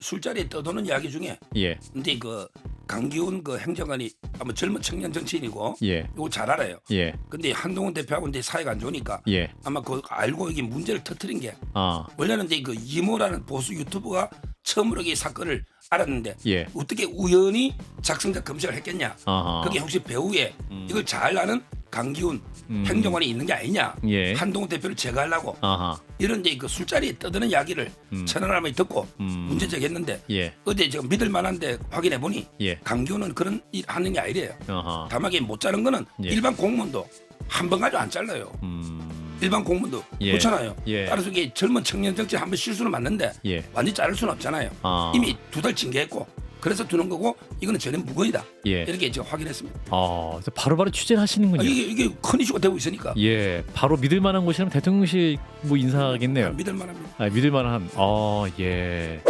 술자리에 떠도는 이야기 중에 예. 근데 그 강기훈 그 행정관이 아마 젊은 청년 정치인이고 예. 이거 잘 알아요. 예. 근데 한동훈 대표하고 이제 사이가 안 좋으니까 예. 아마 그 알고 이게 문제를 터뜨린 게 아. 원래는 이제 그 이모라는 보수 유튜버가 처음으로 이 사건을 알았는데 예. 어떻게 우연히 작성자 검색을 했겠냐? 아하. 그게 혹시 배후에 이걸 잘 아는 강기훈 행정관이 있는 게 아니냐? 예. 한동훈 대표를 제거하려고 아하. 이런 이제 그 술자리에 떠드는 이야기를 천안함이 듣고 문제 제기했는데 예. 어제 제가 믿을 만한데 확인해 보니 예. 강기훈은 그런 일 하는 게 아니래요. 아하. 다만 이게 못 자른 거는 예. 일반 공무원도 한 번 가지고 안 잘라요. 일반 공무원도 예. 그렇잖아요. 예. 따라서 이게 젊은 청년 정치 한번 실수는 맞는데 예. 완전히 자를 수는 없잖아요. 아. 이미 2달 징계했고 그래서 두는 거고 이거는 전혀 무거이다. 예. 이렇게 제가 확인했습니다. 그래서 바로바로 취재를 하시는군요. 이게 큰 이슈가 되고 있으니까 예. 바로 믿을 만한 곳이라면 대통령실 뭐 인사하겠네요. 믿을 만합니다. 믿을 만한. 예.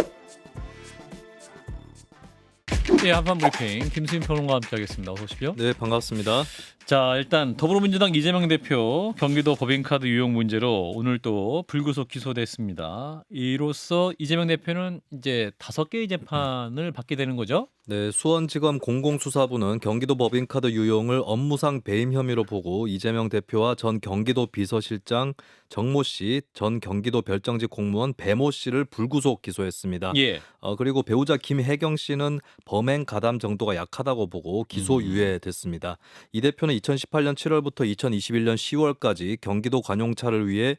예, 한판 브리핑 김수인 평론가와 함께하겠습니다. 어서 오십시오. 네, 반갑습니다. 자, 일단 더불어민주당 이재명 대표 경기도 법인카드 유용 문제로 오늘 또 불구속 기소됐습니다. 이로써 이재명 대표는 이제 5개의 재판을 받게 되는 거죠? 네, 수원지검 공공수사부는 경기도 법인카드 유용을 업무상 배임 혐의로 보고 이재명 대표와 전 경기도 비서실장 정모 씨, 전 경기도 별정직 공무원 배모 씨를 불구속 기소했습니다. 예. 그리고 배우자 김혜경 씨는 범행 가담 정도가 약하다고 보고 기소 유예됐습니다. 이 대표는 2018년 7월부터 2021년 10월까지 경기도 관용차를 위해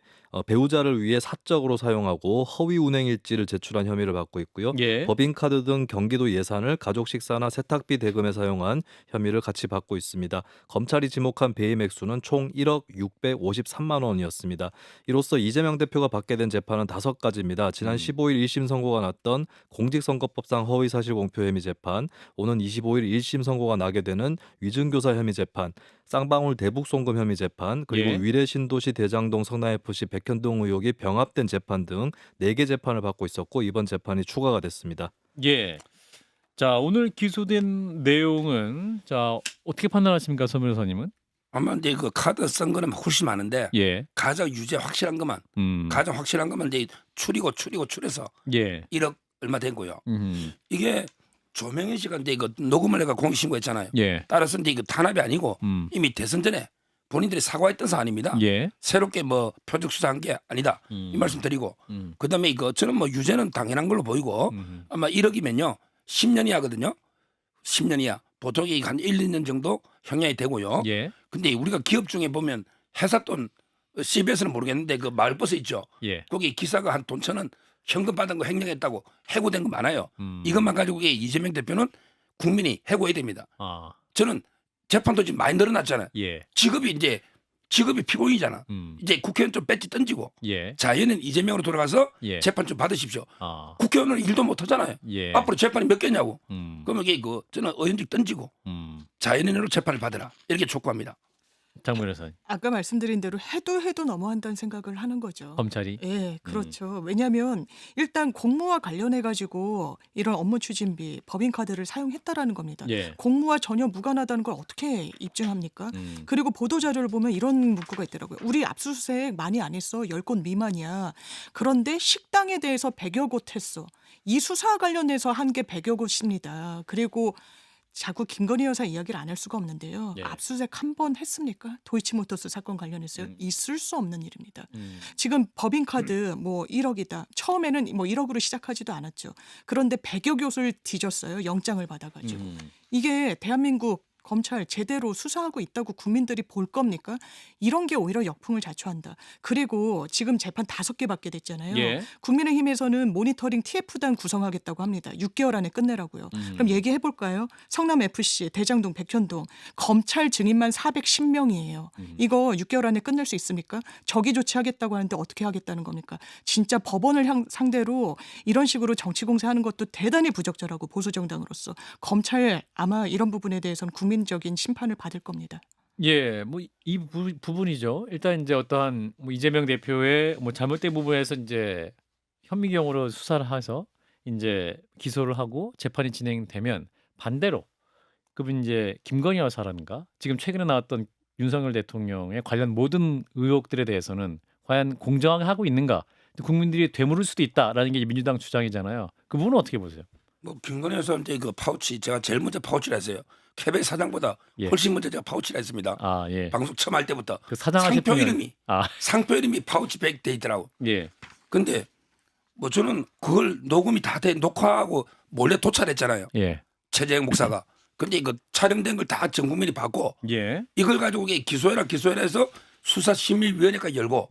배우자를 위해 사적으로 사용하고 허위 운행 일지를 제출한 혐의를 받고 있고요. 예. 법인카드 등 경기도 예산을 가족 식사나 세탁비 대금에 사용한 혐의를 같이 받고 있습니다. 검찰이 지목한 배임 액수는 총 1억 653만 원이었습니다. 이로써 이재명 대표가 받게 된 재판은 5가지입니다. 지난 15일 1심 선고가 났던 공직선거법상 허위사실 공표 혐의 재판, 오는 25일 1심 선고가 나게 되는 위증교사 혐의 재판, 쌍방울 대북 송금 혐의 재판, 그리고 예. 위례 신도시 대장동 성남FC 백현동 의혹이 병합된 재판 등 4개 재판을 받고 있었고 이번 재판이 추가가 됐습니다. 예. 자, 오늘 기소된 내용은 자, 어떻게 판단하십니까, 서 변호사님은? 아마 이제 그 카드 쓴 거는 훨씬 많은데 예. 가장 유죄 확실한 것만 가장 확실한 것만 이제 추려서 예. 1억 얼마 된 거요. 음. 이게 조명현 씨가 이제 이거 녹음을 해가 공익신고했잖아요. 예. 따라서 이제 이거 탄압이 아니고 음. 이미 대선 전에 본인들이 사과했던 사안입니다. 예. 새롭게 뭐 표적 수사한 게 아니다. 이 말씀 드리고 그다음에 이거 저는 뭐 유죄는 당연한 걸로 보이고 아마 1억이면요 10년 이하거든요. 10년 이하. 보통 한 1, 2년 정도 형량이 되고요. 예. 근데 우리가 기업 중에 보면 회사 돈 CBS는 모르겠는데 그 마을버스 있죠. 예. 거기 기사가 한 돈 1,000원 현금 받은 거 횡령했다고 해고된 거 많아요. 이것만 가지고 이재명 대표는 국민이 해고해야 됩니다. 아. 저는 재판도 지금 많이 늘어났잖아요. 예. 직업이 피고인이잖아. 이제 국회의원 좀 배지 던지고 예. 자연은 이재명으로 돌아가서 예. 재판 좀 받으십시오. 아. 국회의원은 일도 못 하잖아요. 예. 앞으로 재판이 몇 개냐고. 음. 그러면 이게 저는 의원직 던지고 자연인으로 재판을 받으라 이렇게 촉구합니다. 장 변호사님. 아까 말씀드린 대로 해도 너무한다는 생각을 하는 거죠. 검찰이. 예, 그렇죠. 왜냐하면 일단 공무와 관련해 가지고 이런 업무 추진비, 법인카드를 사용했다라는 겁니다. 예. 공무와 전혀 무관하다는 걸 어떻게 입증합니까? 그리고 보도자료를 보면 이런 문구가 있더라고요. 우리 압수수색 많이 안 했어. 10곳 미만이야. 그런데 식당에 대해서 100여 곳 했어. 이 수사와 관련해서 한 게 100여 곳입니다. 그리고 자꾸 김건희 여사 이야기를 안 할 수가 없는데요. 예. 압수수색 한 번 했습니까? 도이치모터스 사건 관련해서요. 있을 수 없는 일입니다. 음. 지금 법인카드 뭐 1억이다. 처음에는 뭐 1억으로 시작하지도 않았죠. 그런데 100여 곳을 뒤졌어요. 영장을 받아가지고. 이게 대한민국 검찰 제대로 수사하고 있다고 국민들이 볼 겁니까? 이런 게 오히려 역풍을 자초한다. 그리고 지금 재판 5개 받게 됐잖아요. 예. 국민의힘에서는 모니터링 TF단 구성하겠다고 합니다. 6개월 안에 끝내라고요. 그럼 얘기해 볼까요? 성남FC, 대장동, 백현동 검찰 증인만 410명이에요. 이거 6개월 안에 끝낼 수 있습니까? 적이 조치하겠다고 하는데 어떻게 하겠다는 겁니까? 진짜 법원을 상대로 이런 식으로 정치 공세하는 것도 대단히 부적절하고 보수정당으로서 검찰 아마 이런 부분에 대해서는 국민적인 심판을 받을 겁니다. 예, 뭐 이 부분이죠. 일단 이제 어떠한 뭐 이재명 대표의 뭐 잘못된 부분에서 이제 혐의경으로 수사를 해서 이제 기소를 하고 재판이 진행되면 반대로 그분 이제 김건희 여사라든가 지금 최근에 나왔던 윤석열 대통령의 관련 모든 의혹들에 대해서는 과연 공정하게 하고 있는가? 국민들이 되물을 수도 있다라는 게 민주당 주장이잖아요. 그 부분은 어떻게 보세요? 뭐 김건희에서 이제 그 파우치 제가 제일 먼저 파우치를 했어요. 케베 사장보다 예. 훨씬 먼저 제가 파우치를 했습니다. 아 예. 방송 처음 할 때부터 그 사장하실 상표 분은 이름이 아 상표 이름이 파우치백 돼 있더라고. 예. 근데 뭐 저는 그걸 녹음이 다 돼 녹화하고 몰래 도찰했잖아요. 예. 최재형 목사가. 근데 이거 촬영된 걸 다 전 국민이 봤고 예. 이걸 가지고 이게 기소해라 해서 수사심의위원회까지 열고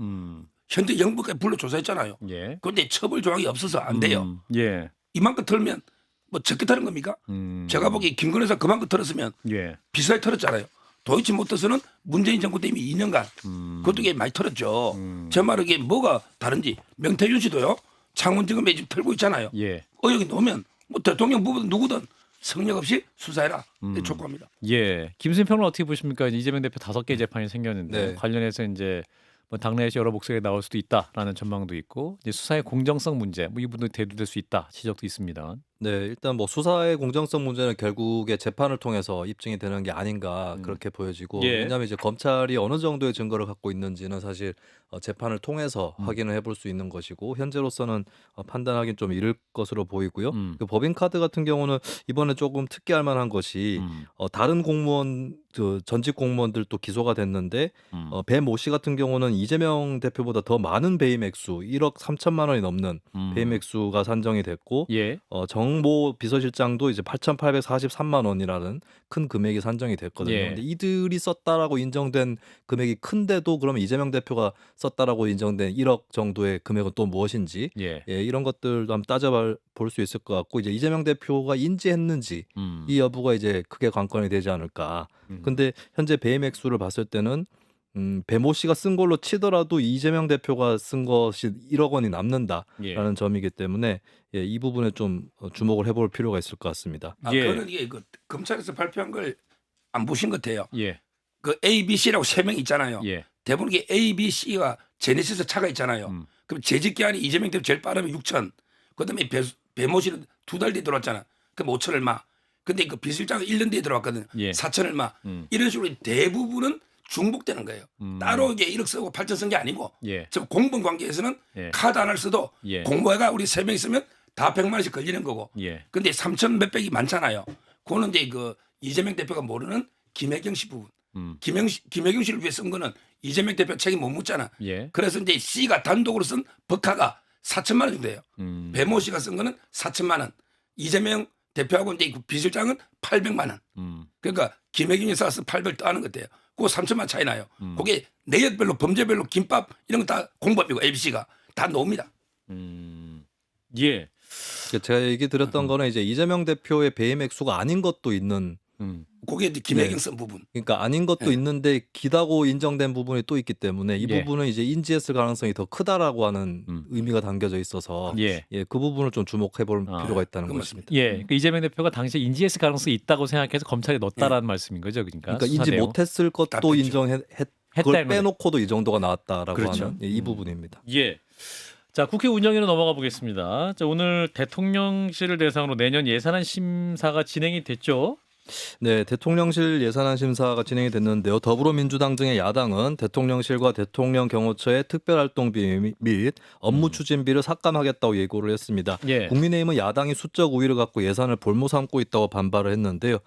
현재 영부까지 불러 조사했잖아요. 예. 그런데 처벌 조항이 없어서 안 돼요. 예. 이만큼 털면 뭐 적게 털은 겁니까? 제가 보기에 김건희에서 그만큼 털었으면 예. 비슷하게 털었잖아요. 도이치모터스는 문재인 정부 때 이미 2년간 그것도 꽤 많이 털었죠. 제 말은 이게 뭐가 다른지 명태균 씨도요. 창원지검에 지금 털고 있잖아요. 예. 여기 놓으면 뭐 대통령 부부든 누구든 성역 없이 수사해라. 네, 촉구합니다. 예. 김수현 평론 어떻게 보십니까? 이재명 대표 5개 재판이 생겼는데 네. 관련해서 이제 뭐 당내에서 여러 목소리가 나올 수도 있다라는 전망도 있고 이제 수사의 공정성 문제 뭐 이 부분도 대두될 수 있다 지적도 있습니다. 네, 일단 뭐 수사의 공정성 문제는 결국에 재판을 통해서 입증이 되는 게 아닌가 그렇게 보여지고 예. 왜냐하면 이제 검찰이 어느 정도의 증거를 갖고 있는지는 사실 재판을 통해서 확인을 해볼 수 있는 것이고 현재로서는 판단하기는 좀 이를 것으로 보이고요. 그 법인카드 같은 경우는 이번에 조금 특이할 만한 것이 다른 공무원 전직 공무원들도 기소가 됐는데 배 모 씨 같은 경우는 이재명 대표보다 더 많은 배임 액수 1억 3천만 원이 넘는 배임 액수가 산정이 됐고 예. 정모 비서실장도 이제 8,843만 원이라는 큰 금액이 산정이 됐거든요. 예. 근데 이들이 썼다라고 인정된 금액이 큰데도 그러면 이재명 대표가 썼다라고 인정된 1억 정도의 금액은 또 무엇인지 예. 이런 것들도 한번 따져볼 수 있을 것 같고 이제 이재명 대표가 인지했는지 이 여부가 이제 크게 관건이 되지 않을까. 근데 현재 배임 액수를 봤을 때는 배모 씨가 쓴 걸로 치더라도 이재명 대표가 쓴 것이 1억 원이 남는다라는 예. 점이기 때문에 이 부분에 좀 주목을 해볼 필요가 있을 것 같습니다. 예. 그거는 이게 그 검찰에서 발표한 걸 안 보신 것 같아요. 예. 그 A, B, C라고 3명 있잖아요. 예. 대부분 이게 A, B, C가 제네시스 차가 있잖아요. 그럼 재직 기한이 이재명 대표 제일 빠르면 6천. 그다음에 배모 씨는 2달 뒤에 들어왔잖아. 그럼 5천 얼마. 근데 그 비실장은 1년 뒤에 들어왔거든. 예. 4천 얼마. 이런 식으로 대부분은 중복되는 거예요. 따로 이게 1억 쓰고 8천 쓴 게 아니고 예. 저 공무원 관계에서는 예. 카드 하나를 써도 예. 공모회가 우리 3명 있으면 다 100만 원씩 걸리는 거고. 예. 근데 3천 몇백이 많잖아요. 그거는 이제 그 이재명 대표가 모르는 김혜경 씨 부분. 김혜경 씨를 위해 쓴 거는 이재명 대표 책임 못 묻잖아. 예. 그래서 이제 C가 단독으로 쓴 버카가 4천만 원 정도 돼요. 배모 씨가 쓴 거는 4천만 원. 이재명 대표하고 이제 그 비실장은 800만 원. 그러니까 김혜경이 써서 800 떠하는 것 같아요. 그거 3천만 차이 나요. 그게 내역별로 범죄별로 김밥 이런 거 다 공법이고 ABC가 다 놓습니다. 예. 제가 얘기 드렸던 거는 이제 이재명 대표의 배임 액수가 아닌 것도 있는 그게 이제 김혜경 쓴 부분. 그러니까 아닌 것도 예. 있는데 기다고 인정된 부분이 또 있기 때문에 이 예. 부분은 이제 인지했을 가능성이 더 크다라고 하는 의미가 담겨져 있어서 예. 그 부분을 좀 주목해 볼 필요가 있다는 그건 것입니다. 예. 그 이재명 대표가 당시에 인지했을 가능성이 있다고 생각해서 검찰에 넣었다라는 말씀인 거죠, 그러니까. 그러니까 수사 인지 내용. 못했을 것도 답했죠. 인정했 그걸 했다는 거죠. 빼놓고도 이 정도가 나왔다라고 그렇죠. 하는 이 부분입니다. 예. 자, 국회 운영위로 넘어가 보겠습니다. 자, 오늘 대통령실을 대상으로 내년 예산안 심사가 진행이 됐죠. 네, 대통령실 예산안 심사가 진행이 됐는데요. 더불어민주당 등의 야당은 대통령실과 대통령 경호처의 특별활동비 및 업무 추진비를 삭감하겠다고 예고를 했습니다. 예. 국민의힘은 야당이 수적 우위를 갖고 예산을 볼모 삼고 있다고 반발을 했는데요.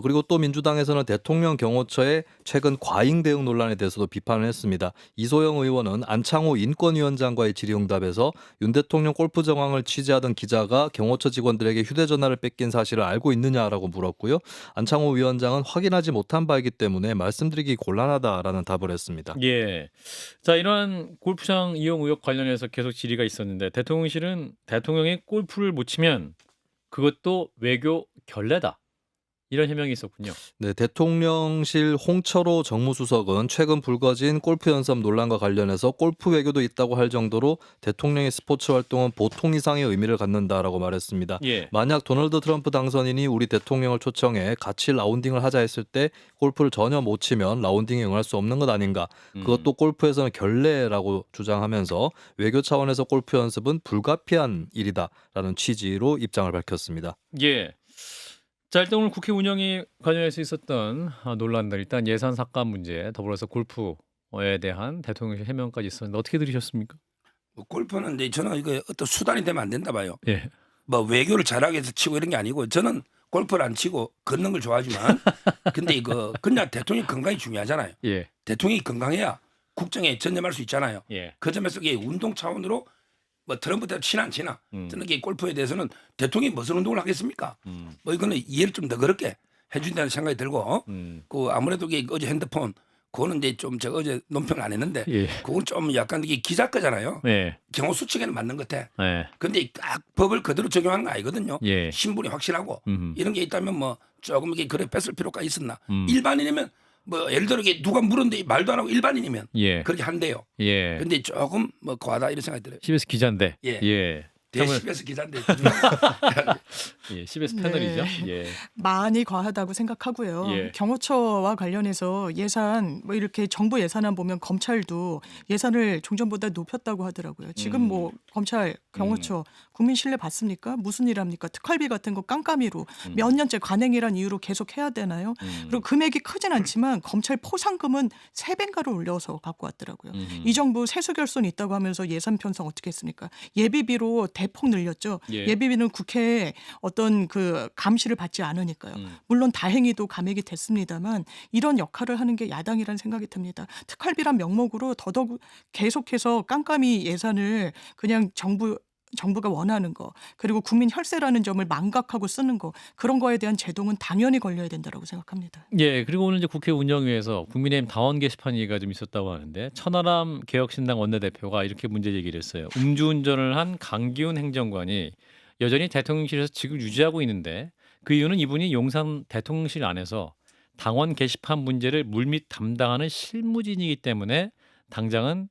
그리고 또 민주당에서는 대통령 경호처의 최근 과잉 대응 논란에 대해서도 비판을 했습니다. 이소영 의원은 안창호 인권위원장과의 질의응답에서 윤 대통령 골프 정황을 취재하던 기자가 경호처 직원들에게 휴대전화를 뺏긴 사실을 알고 있느냐라고 물었고요. 안창호 위원장은 확인하지 못한 바이기 때문에 말씀드리기 곤란하다라는 답을 했습니다. 예. 자, 이러한 골프장 이용 의혹 관련해서 계속 질의가 있었는데 대통령실은 대통령이 골프를 못 치면 그것도 외교 결례다. 이런 해명이 있었군요. 네, 대통령실 홍철호 정무수석은 최근 불거진 골프 연습 논란과 관련해서 골프 외교도 있다고 할 정도로 대통령의 스포츠 활동은 보통 이상의 의미를 갖는다라고 말했습니다. 예. 만약 도널드 트럼프 당선인이 우리 대통령을 초청해 같이 라운딩을 하자 했을 때 골프를 전혀 못 치면 라운딩에 응할 수 없는 것 아닌가. 그것도 골프에서는 결례라고 주장하면서 외교 차원에서 골프 연습은 불가피한 일이다라는 취지로 입장을 밝혔습니다. 예. 자, 일단 오늘 국회 운영이 관련해서 있었던 논란들 일단 예산 삭감 문제 더불어서 골프에 대한 대통령실 해명까지 있었는데 어떻게 들으셨습니까? 뭐 골프는 이제 저는 이거 어떤 수단이 되면 안 된다 봐요. 예. 뭐 외교를 잘하기 위해서 치고 이런 게 아니고 저는 골프를 안 치고 걷는 걸 좋아하지만 근데 이거 그냥 대통령 건강이 중요하잖아요. 예. 대통령이 건강해야 국정에 전념할 수 있잖아요. 예. 그 점에서 이게 운동 차원으로 뭐 트럼프대로 치나 안 치나 저는 이게 골프에 대해서는 대통령이 무슨 운동을 하겠습니까? 뭐 이거는 이해를 좀 더 그렇게 해준다는 생각이 들고 그 아무래도 이게 어제 핸드폰 그거는 이제 좀 제가 어제 논평을 안 했는데 예. 그건 좀 약간 이게 기자 거잖아요. 예. 경호 수칙에는 맞는 것 같아. 예. 근데 딱 법을 그대로 적용하는 거 아니거든요. 예. 신분이 확실하고 음. 이런 게 있다면 뭐 조금 이게 그래 뺐을 필요가 있었나. 음. 일반인이면 뭐 예를 들어 이게 누가 물었는데 말도 안 하고 일반인이면 예. 그렇게 한대요. 예. 근데 조금 뭐 과하다 이런 생각이 들어요. CBS 기자인데. 예. 예. 대시베스 기자인데 예. CBS 네. 패널이죠. 예. 많이 과하다고 생각하고요. 예. 경호처와 관련해서 예산 뭐 이렇게 정부 예산안 보면 검찰도 예산을 종전보다 높였다고 하더라고요. 지금 뭐 검찰, 경호처 국민 신뢰 받습니까? 무슨 일 합니까? 특활비 같은 거 깜깜이로 몇 년째 관행이란 이유로 계속 해야 되나요? 그리고 금액이 크진 않지만 검찰 포상금은 3배인가를 올려서 갖고 왔더라고요. 이 정부 세수 결손이 있다고 하면서 예산 편성 어떻게 했습니까? 예비비로 대폭 늘렸죠. 예. 예비비는 국회에 어떤 그 감시를 받지 않으니까요. 물론 다행히도 감액이 됐습니다만 이런 역할을 하는 게 야당이라는 생각이 듭니다. 특활비란 명목으로 더더욱 계속해서 깜깜이 예산을 그냥 정부가 원하는 거 그리고 국민 혈세라는 점을 망각하고 쓰는 거 그런 거에 대한 제동은 당연히 걸려야 된다고 생각합니다. 예, 그리고 오늘 이제 국회 운영위에서 국민의힘 당원 게시판 얘기가 좀 있었다고 하는데 천하람 개혁신당 원내대표가 이렇게 문제 제기를 했어요. 음주운전을 한 강기훈 행정관이 여전히 대통령실에서 직을 유지하고 있는데 그 이유는 이분이 용산 대통령실 안에서 당원 게시판 문제를 물밑 담당하는 실무진이기 때문에 당장은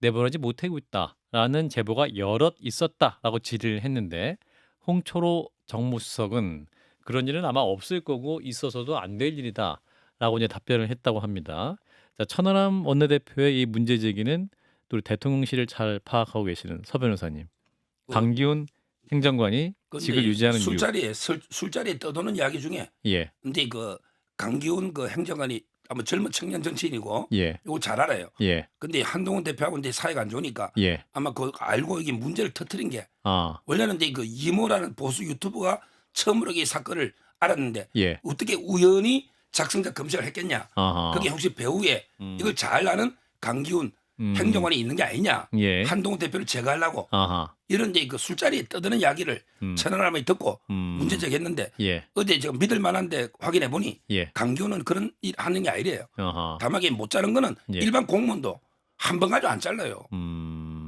내보내지 못하고 있다라는 제보가 여럿 있었다라고 질의를 했는데 홍초로 정무수석은 그런 일은 아마 없을 거고 있어서도 안 될 일이다라고 이제 답변을 했다고 합니다. 자, 천하람 원내대표의 이 문제 제기는 또 우리 대통령실을 잘 파악하고 계시는 서 변호사님, 강기훈 행정관이 직을 유지하는 술자리에 떠도는 이야기 중에 이유. 예, 근데 그 강기훈 그 행정관이 아마 젊은 청년 정치인이고 예, 이거 잘 알아요. 예, 근데 한동훈 대표하고 이제 사이가 안 좋으니까 예. 아마 그 알고 이게 문제를 터뜨린 게 아, 원래는 이제 그 이모라는 보수 유튜버가 처음으로 이 사건을 알았는데 예, 어떻게 우연히 작성자 검색을 했겠냐? 아하. 그게 혹시 배후에 이걸 잘 아는 강기훈 행정관이 있는 게 아니냐? 예, 한동훈 대표를 제거하려고 아하. 이런 이제 그 술자리에 떠드는 이야기를 천하람이 듣고 문제 제기했는데 예, 어제 제가 믿을 만한데 확인해 보니 예, 강기훈은 그런 일 하는 게 아니래요. 아하. 다만 이게 못 자른 거는 예. 일반 공무원도 한 번 가지고 안 잘라요.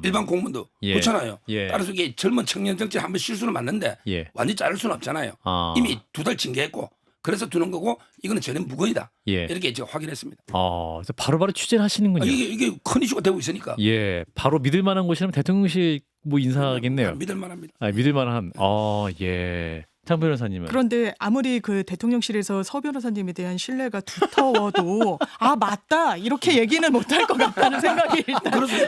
일반 공무원도 예. 그렇잖아요. 예. 따라서 이게 젊은 청년 정치인 한번 실수는 맞는데 예. 완전히 자를 수는 없잖아요. 아. 이미 2달 징계했고 그래서 두는 거고 이거는 전혀 무거이다. 예. 이렇게 제가 확인했습니다. 그래서 바로바로 취재를 하시는군요. 이게 큰 이슈가 되고 있으니까 예, 바로 믿을 만한 곳이라면 대통령실 뭐 인사하겠네요. 믿을 만합니다. 믿을 만한. 예. 장 변호사님은. 그런데 아무리 그 대통령실에서 서 변호사님에 대한 신뢰가 두터워도 맞다 이렇게 얘기는 못할 것 같다는 생각이 일단 그럴 수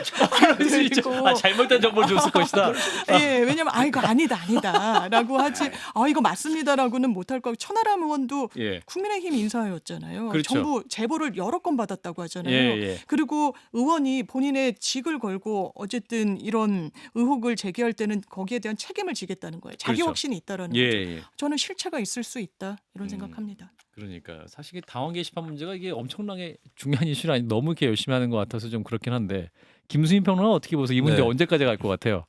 있죠. 들고 잘못된 정보를 줬을 것이다. 예, 왜냐면 이거 아니다라고 하지 이거 맞습니다라고는 못할 거고 천하람 의원도 예. 국민의힘 인사였잖아요. 그렇죠. 정부 제보를 여러 건 받았다고 하잖아요. 예. 그리고 의원이 본인의 직을 걸고 어쨌든 이런 의혹을 제기할 때는 거기에 대한 책임을 지겠다는 거예요. 자기 그렇죠. 확신이 있다라는 거죠. 예. 저는 실체가 있을 수 있다 이런 생각합니다. 그러니까 사실 당원 게시판 문제가 이게 엄청나게 중요한 이슈는 아니 너무 이렇게 열심히 하는 것 같아서 좀 그렇긴 한데 김수인 평론가 어떻게 보세요? 이 문제 네. 언제까지 갈 것 같아요?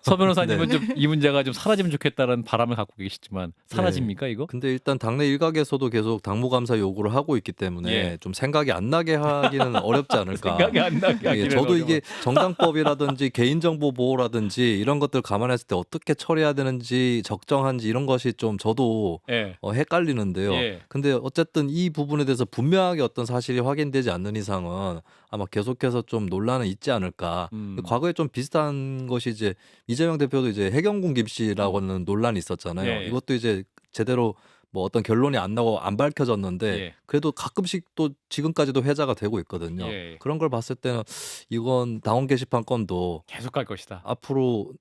서 변호사님은 좀 이 문제가 좀 사라지면 좋겠다는 바람을 갖고 계시지만 사라집니까 이거? 근데 일단 당내 일각에서도 계속 당무감사 요구를 하고 있기 때문에 예. 좀 생각이 안 나게 하기는 어렵지 않을까. 생각이 안 나게 예, 하기는 저도 어려워. 이게 정당법이라든지 개인정보 보호라든지 이런 것들 감안했을 때 어떻게 처리해야 되는지 적정한지 이런 것이 좀 저도 예. 헷갈리는데요. 예. 근데 어쨌든 이 부분에 대해서 분명하게 어떤 사실이 확인되지 않는 이상은 아마 계속해서 좀 논란은 있지 않을까. 과거에 좀 비슷한 것이 이제 이재명 대표도 이제 해경군 김씨라고 하는 논란이 있었잖아요. 예. 이것도 이제 제대로 뭐 어떤 결론이 안 나고 안 밝혀졌는데 예. 그래도 가끔씩 또 지금까지도 회자가 되고 있거든요. 예. 그런 걸 봤을 때는 이건 당원 게시판 건도 계속 갈 것이다. 앞으로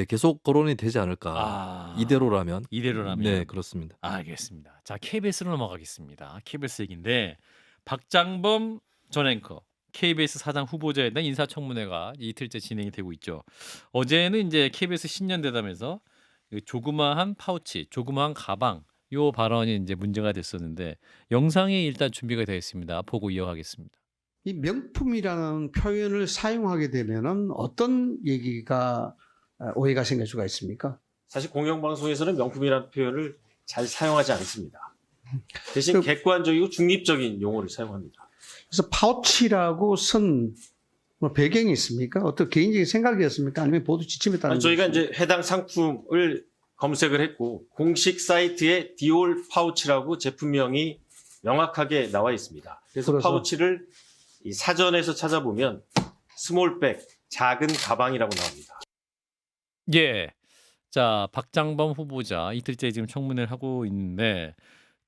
계속 거론이 되지 않을까. 이대로라면. 이대로라면. 네, 그렇습니다. 알겠습니다. 자, KBS로 넘어가겠습니다. KBS 얘기인데 박장범 전 앵커 KBS 사장 후보자에 대한 인사청문회가 이틀째 진행이 되고 있죠. 어제는 이제 KBS 신년대담에서 그 조그마한 파우치, 조그마한 가방 요 발언이 이제 문제가 됐었는데 영상이 일단 준비가 되어 있습니다. 보고 이어가겠습니다. 이 명품이라는 표현을 사용하게 되면은 어떤 얘기가 오해가 생길 수가 있습니까? 사실 공영방송에서는 명품이라는 표현을 잘 사용하지 않습니다. 대신 객관적이고 중립적인 용어를 사용합니다. 그래서 파우치라고 쓴 뭐 배경이 있습니까? 어떤 개인적인 생각이었습니까? 아니면 보도 지침에 따른 저희가 것입니까? 이제 해당 상품을 검색을 했고 공식 사이트에 디올 파우치라고 제품명이 명확하게 나와 있습니다. 그래서 그래서? 파우치를 이 사전에서 찾아보면 스몰백, 작은 가방이라고 나옵니다. 예. 자, 박장범 후보자 이틀째 지금 청문회를 하고 있는데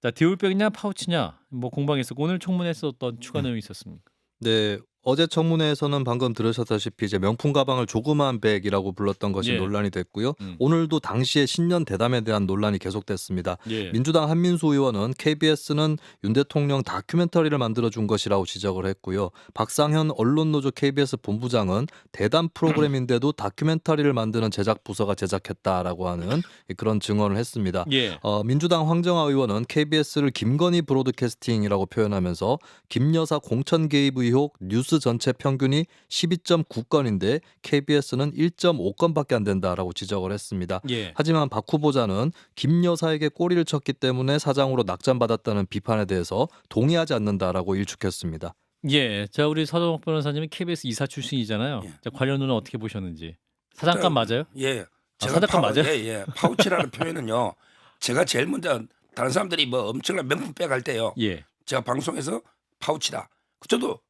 자, 디올백이냐 파우치냐 뭐 공방했었고 오늘 청문회에서 어떤 추가 내용이 있었습니까? 네, 어제 청문회에서는 방금 들으셨다시피 이제 명품 가방을 조그마한 백이라고 불렀던 것이 예. 논란이 됐고요. 오늘도 당시의 신년 대담에 대한 논란이 계속됐습니다. 예. 민주당 한민수 의원은 KBS는 윤 대통령 다큐멘터리를 만들어준 것이라고 지적을 했고요. 박상현 언론노조 KBS 본부장은 대담 프로그램인데도 다큐멘터리를 만드는 제작 부서가 제작했다라고 하는 그런 증언을 했습니다. 예. 민주당 황정아 의원은 KBS를 김건희 브로드캐스팅이라고 표현하면서 김 여사 공천 개입 의혹 뉴스 전체 평균이 12.9건인데 KBS는 1.5건밖에 안 된다라고 지적을 했습니다. 예. 하지만 박 후보자는 김 여사에게 꼬리를 쳤기 때문에 사장으로 낙점받았다는 비판에 대해서 동의하지 않는다라고 일축했습니다. 예. 자, 우리 서동욱 변호사님이 KBS 이사 출신이잖아요. 예. 자, 관련은 어떻게 보셨는지. 사장감 맞아요? 예. 사장감 맞아요? 예. 파우치라는 표현은요. 제가 제일 먼저 다른 사람들이 뭐 엄청난 명품 빼갈 때요. 예. 제가 방송에서 파우치다. 저도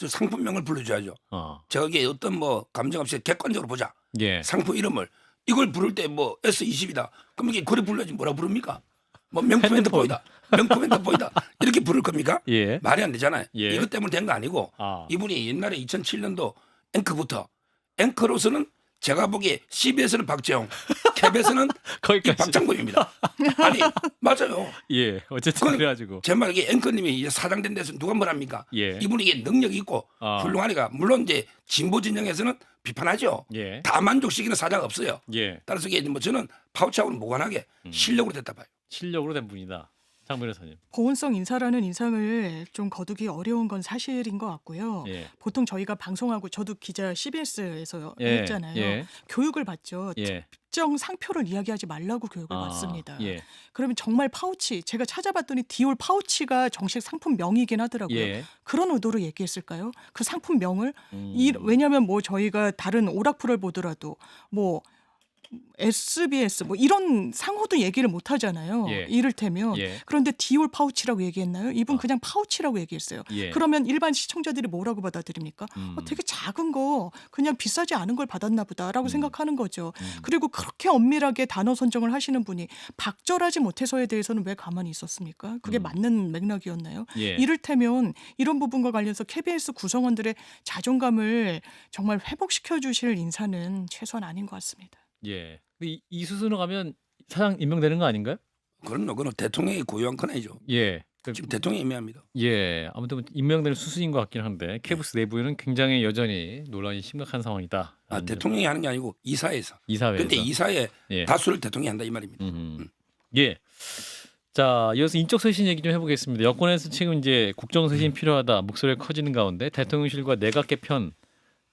저 상품명을 불러줘야죠. 제가 이게 어떤 뭐 감정 없이 객관적으로 보자. 예. 상품 이름을 이걸 부를 때 뭐 S20이다. 그럼 이게 그래 불러야지 뭐라 부릅니까? 뭐 명품 핸드폰이다. 명품 핸드폰이다. 이렇게 부를 겁니까? 예. 말이 안 되잖아요. 예. 이것 때문에 된 거 아니고 아. 이분이 옛날에 2007년도 앵커부터 앵커로서는 제가 보기에 CBS는 박재홍, KBS는 거기까지. 박장범입니다. 아니 맞아요. 예. 어쨌든 그건 그래가지고. 제 말에 앵커님이 이제 사장 된 데서 누가 뭐랍니까? 예. 이분이 이게 능력이 있고 아. 훌륭하니까 물론 이제 진보 진영에서는 비판하죠. 예. 다 만족시키는 사장 없어요. 예. 따라서 이게 뭐 저는 파우치하고는 무관하게 실력으로 됐다 봐요. 실력으로 된 분이다. 장 변호사님. 보온성 인사라는 인상을 좀 거두기 어려운 건 사실인 것 같고요. 예. 보통 저희가 방송하고 저도 기자 CBS에서 예. 했잖아요. 예. 교육을 받죠. 예. 특정 상표를 이야기하지 말라고 교육을 아, 받습니다. 예. 그러면 정말 파우치, 제가 찾아봤더니 디올 파우치가 정식 상품명이긴 하더라고요. 예. 그런 의도로 얘기했을까요? 그 상품명을 음. 왜냐하면 뭐 저희가 다른 오락풀을 보더라도 뭐 SBS 뭐 이런 상호도 얘기를 못 하잖아요. 예. 이를테면 예. 그런데 디올 파우치라고 얘기했나요? 이분 그냥 파우치라고 얘기했어요. 예. 그러면 일반 시청자들이 뭐라고 받아들입니까? 되게 작은 거 그냥 비싸지 않은 걸 받았나 보다라고 생각하는 거죠. 그리고 그렇게 엄밀하게 단어 선정을 하시는 분이 박절하지 못해서에 대해서는 왜 가만히 있었습니까? 그게 맞는 맥락이었나요? 예. 이를테면 이런 부분과 관련해서 KBS 구성원들의 자존감을 정말 회복시켜 주실 인사는 최소한 아닌 것 같습니다. 예. 이 수순으로 가면 사장 임명되는 거 아닌가요? 그건 대통령이 고유한 권한이죠. 예. 지금 대통령이 임명합니다. 예. 아무튼 임명되는 수순인 것 같긴 한데 KBS 내부에는 굉장히 여전히 논란이 심각한 상황이다. 대통령이 하는 게 아니고 이사회에서. 이사회에서. 근데 이사회 예. 다수를 대통령이 한다 이 말입니다. 예. 자, 이어서 인적 쇄신 얘기 좀 해보겠습니다. 여권에서 지금 이제 국정 쇄신 필요하다 목소리가 커지는 가운데 대통령실과 내각 개편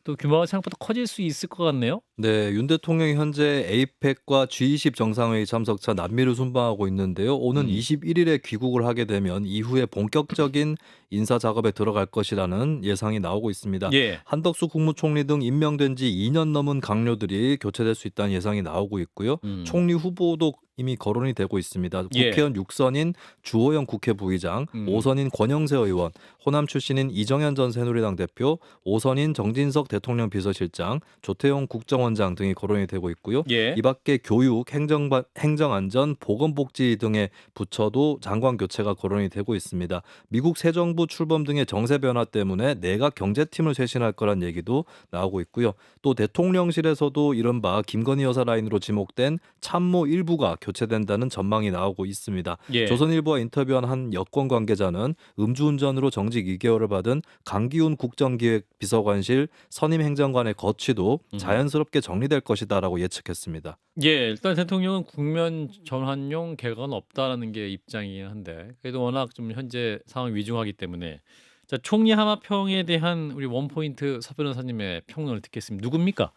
또 규모가 생각보다 커질 수 있을 것 같네요. 네, 윤 대통령이 현재 APEC과 G20 정상회의 참석차 남미를 순방하고 있는데요. 오는 21일에 귀국을 하게 되면 이후에 본격적인 인사 작업에 들어갈 것이라는 예상이 나오고 있습니다. 예. 한덕수 국무총리 등 임명된 지 2년 넘은 강료들이 교체될 수 있다는 예상이 나오고 있고요. 총리 후보도 이미 거론이 되고 있습니다. 예. 국회의원 6선인 주호영 국회 부의장, 5선인 권영세 의원, 호남 출신인 이정현 전 새누리당 대표, 5선인 정진석 대통령 비서실장, 조태용 국정원장 등이 거론이 되고 있고요. 예. 이 밖에 교육, 행정안전, 보건복지 등의 부처도 장관 교체가 거론이 되고 있습니다. 미국 새 정부 출범 등의 정세 변화 때문에 내각 경제팀을 쇄신할 거란 얘기도 나오고 있고요. 또 대통령실에서도 이른바 김건희 여사 라인으로 지목된 참모 일부가 교체된다는 전망이 나오고 있습니다. 예. 조선일보와 인터뷰한 한 여권 관계자는 음주운전으로 정직 2개월을 받은 강기훈 국정기획비서관실 선임 행정관의 거취도 자연스럽게 정리될 것이다라고 예측했습니다. 예, 일단 대통령은 국면 전환용 개각은 없다라는 게 입장이긴 한데 그래도 워낙 좀 현재 상황이 위중하기 때문에 자, 총리 하마평에 대한 우리 원포인트 서 변호사님의 평론을 듣겠습니다. 누굽니까?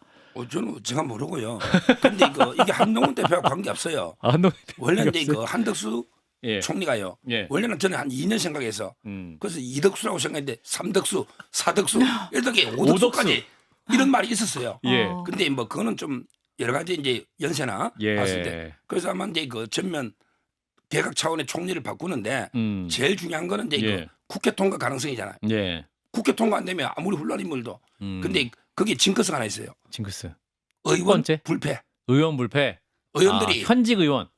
저는 제가 모르고요. 근데 이게 한동훈 대표와 관계 없어요. 한동훈 원래 이제 없어요? 한덕수 예. 총리가요. 예. 원래는 저는 한 2년 생각해서 음. 그래서 이덕수라고 생각했는데 3덕수, 4덕수, 이렇게 5덕수까지 이런 말이 있었어요. 예. 근데 뭐 그거는 좀 여러 가지 이제 연세나 예. 봤을 때 그래서 아마 이제 그 전면 개각 차원의 총리를 바꾸는데 제일 중요한 거는 이제 예. 국회 통과 가능성이잖아요. 예. 국회 통과 안 되면 아무리 혼란인물도 근데 거기에 징크스가 하나 있어요. 징크스. 의원 번째? 불패. 의원 불패. 의원들이 현직 의원.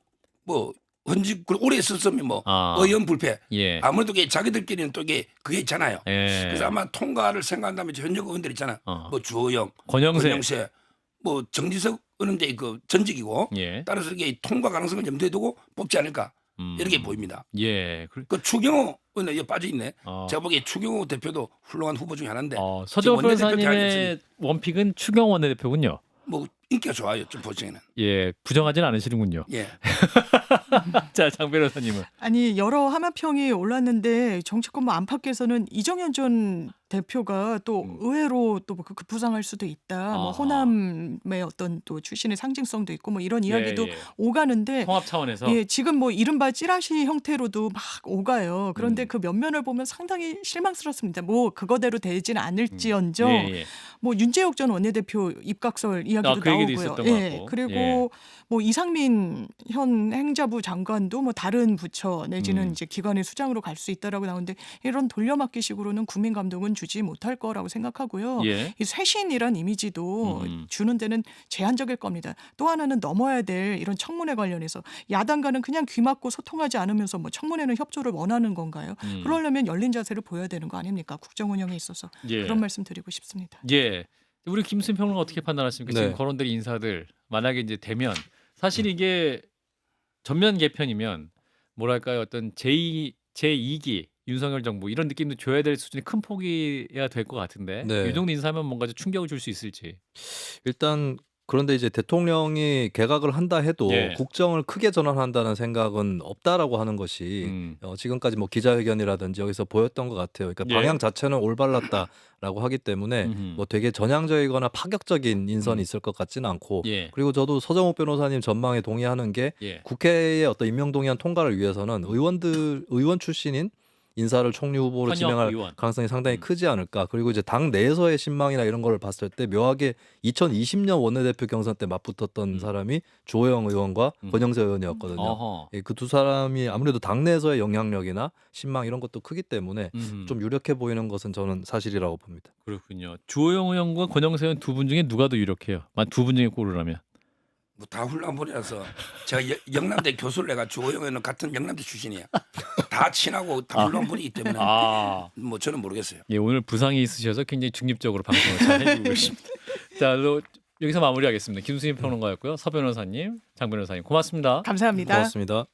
뭐 현직 오래 있었으면 뭐 아. 의원 불패. 예. 아무래도 자기들끼리는 또 그게 있잖아요. 예. 그래서 아마 통과를 생각한다면 현역 의원들 있잖아. 뭐 주호영, 권영세. 권영세, 뭐 정지석 의원 이제 그 전직이고 예. 따라서 이게 통과 가능성을 염두에 두고 뽑지 않을까 이렇게 보입니다. 예. 그 추경호 의원 여기 빠져 있네. 어. 제가 보기에 추경호 대표도 훌륭한 후보 중에 하나인데 서정 지금 원내대표 변호사님의 원픽은 추경 원내대표군요. 뭐 인기가 좋아요. 좀 보시기에는. 예, 부정하지는 않으시는군요. 예. 자, 장 변호사님은. 아니 여러 하마평이 올랐는데 정치권 뭐 안팎에서는 이정현 전 대표가 또 의외로 또 그 부상할 수도 있다. 뭐 아하. 호남의 어떤 또 출신의 상징성도 있고 뭐 이런 이야기도 예. 오가는데 통합 차원에서. 예, 지금 뭐 이른바 찌라시 형태로도 막 오가요. 그런데 그 면면을 보면 상당히 실망스럽습니다. 뭐 그거대로 되진 않을지언정 예. 뭐 윤재욱 전 원내대표 입각설 이야기도 그 얘기도 나오고요. 있었던 것 같고. 그리고 예. 뭐 이상민 현 행자부 장관도 뭐 다른 부처 내지는 이제 기관의 수장으로 갈 수 있다라고 나오는데 이런 돌려막기식으로는 국민 감동은 주지 못할 거라고 생각하고요. 예. 이 쇄신이란 이미지도 주는 데는 제한적일 겁니다. 또 하나는 넘어야 될 이런 청문회 관련해서 야당과는 그냥 귀 막고 소통하지 않으면서 뭐 청문회는 협조를 원하는 건가요? 그러려면 열린 자세를 보여야 되는 거 아닙니까? 국정 운영에 있어서 예. 그런 말씀 드리고 싶습니다. 예. 우리 김수민 평론가 어떻게 판단하십니까? 네. 지금 거론된 인사들 만약에 이제 되면 사실 이게 전면 개편이면 뭐랄까요? 어떤 제2기 윤석열 정부 이런 느낌도 줘야 될 수준의 큰 폭이야 될 것 같은데 네. 이 정도 인사하면 뭔가 좀 충격을 줄 수 있을지. 일단 그런데 이제 대통령이 개각을 한다 해도 예. 국정을 크게 전환한다는 생각은 없다라고 하는 것이 지금까지 뭐 기자회견이라든지 여기서 보였던 것 같아요. 그러니까 예. 방향 자체는 올바랐다라고 하기 때문에 뭐 되게 전향적이거나 파격적인 인선이 있을 것 같지는 않고 예. 그리고 저도 서정욱 변호사님 전망에 동의하는 게 예. 국회의 어떤 임명동의안 통과를 위해서는 의원 출신인 인사를 총리 후보로 현역 지명할 의원. 가능성이 상당히 크지 않을까. 그리고 이제 당 내에서의 신망이나 이런 걸 봤을 때 묘하게 2020년 원내대표 경선 때 맞붙었던 사람이 주호영 의원과 권영세 의원이었거든요. 어허. 그 두 사람이 아무래도 당 내에서의 영향력이나 신망 이런 것도 크기 때문에 좀 유력해 보이는 것은 저는 사실이라고 봅니다. 그렇군요. 주호영 의원과 권영세 의원 두 분 중에 누가 더 유력해요? 만 두 분 중에 고르라면. 뭐 다 훌륭한분이라서 제가 영남대 교수를 내가 주호영 의원은 같은 영남대 출신이야. 다 친하고 다 훌륭한 분이기 때문에 뭐 저는 모르겠어요. 예, 오늘 부상이 있으셔서 굉장히 중립적으로 방송을 잘 해주고 계십니다. 자, 여기서 마무리하겠습니다. 김수민 평론가였고요. 서 변호사님, 장 변호사님 고맙습니다. 감사합니다. 고맙습니다.